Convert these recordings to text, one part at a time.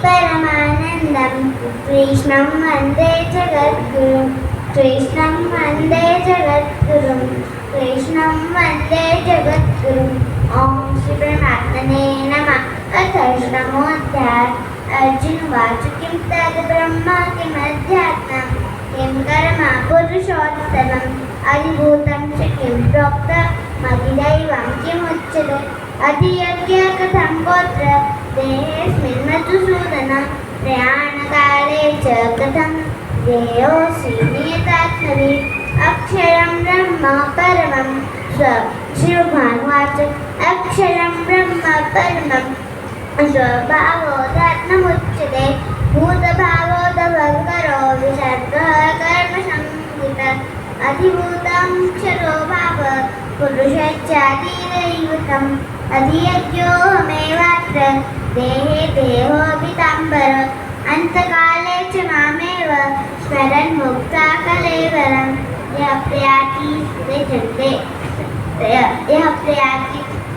परमानन्दं कृष्णं वन्दे जगद्गुरुं कृष्णं वन्दे जगद्गुरुं कृष्णं वन्दे जगद्गुरुं ॐ श्री परमात्मने नमः। अथ अष्टमोऽध्यायः। अर्जुन उवाच किं तद् ब्रह्म किमध्यात्मं किं कर्म पुरुषोत्तमम् अधिभूतं च किं प्रोक्तमधिदैवं किमुच्यते अधियज्ञ कथं गोत्र देहेऽस्मिन् मधुसूदन प्रयाणकाले च कथं ध्येयोऽसि नियतात्मभिः अक्षरं ब्रह्म परमं श्रीभगवानुवाच अक्षरं ब्रह्म परमं स्वभावोदात्ममुच्यते भूतभावोदभङ्करो विसर्गः कर्मसंहितः अधिभूतं क्षरो भाव पुरुषश्चातिदैवतम् अधियज्ञोऽहमेवात्र देहे देहोऽपिताम्बर अन्तकाले च मामेव स्मरन् मुक्ता कलेवरं यः प्रयाति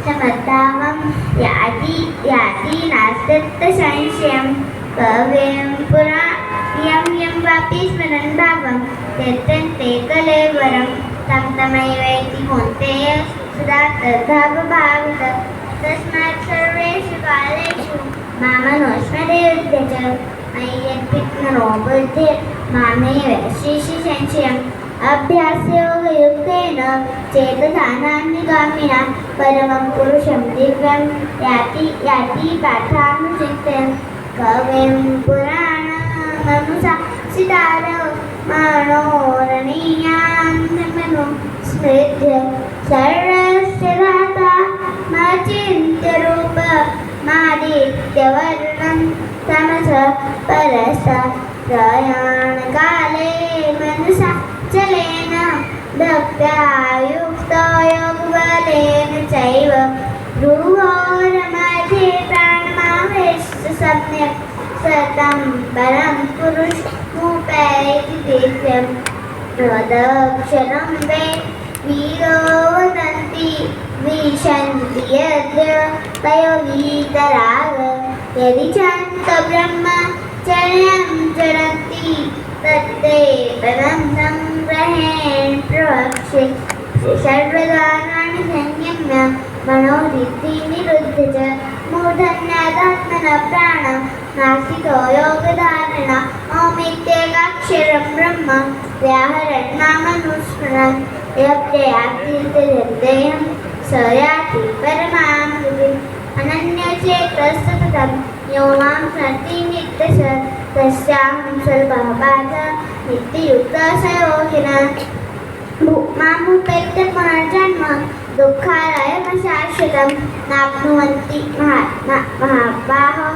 समद्धावं याति नास्त्यत्र संशयं कवें पुरा यं वापि स्मरन् भावं त्यजन्ते कलेवरं तं तमैवेति कौन्तेय सदा तद्भावभावितः तस्मात् सर्वेषु कालेषु मामनुस्मरेद्य च मयि यद्विघ्नो बुद्धिर् मामेव श्रीशि संशयम् अभ्यासयोगयुक्तेन चेतसानान्निगामिना परमं पुरुषं दिव्यं याति पाठानुचिन्तयन् कविं पुराणमनुशासितारः मनोरणीयान् स्मृत्य सर्वस्य दाता मादित्यवर्णं तमसः परसः प्रयाणकाले मनसा चलेन भक्त्या युक्तो योगबलेन चैव भ्रुवोरमध्ये प्राणमावेश्य सम्यक् सतं परं पुरुषमुपैति दिव्यं तदक्षरं वीरो वदन्ति विशन्ति यद्य तयो वीतराग यदि चान्तब्रह्मचर्यं चरन्ति तत्ते पदं संग्रहेण प्रवक्ष्ये सर्वदानानि संयम्य मनोवृत्ति निरुद्ध च मूर्धन्यादात्मनः प्राणं नासिको योगधारणा ओमित्येकाक्षरं ब्रह्म व्याहरन् नामनुस्मरन् यः प्रयाति तदेहं स याति परमां गतिम् अनन्यचेतः सततं यो मां स्मरति नित्यशः तस्याहं सर्वभावः नित्ययुक्तः स योगिनः मामुपेत्य पुनर्जन्म दुःखालयमशाश्वतं नाप्नुवन्ति महाबाहो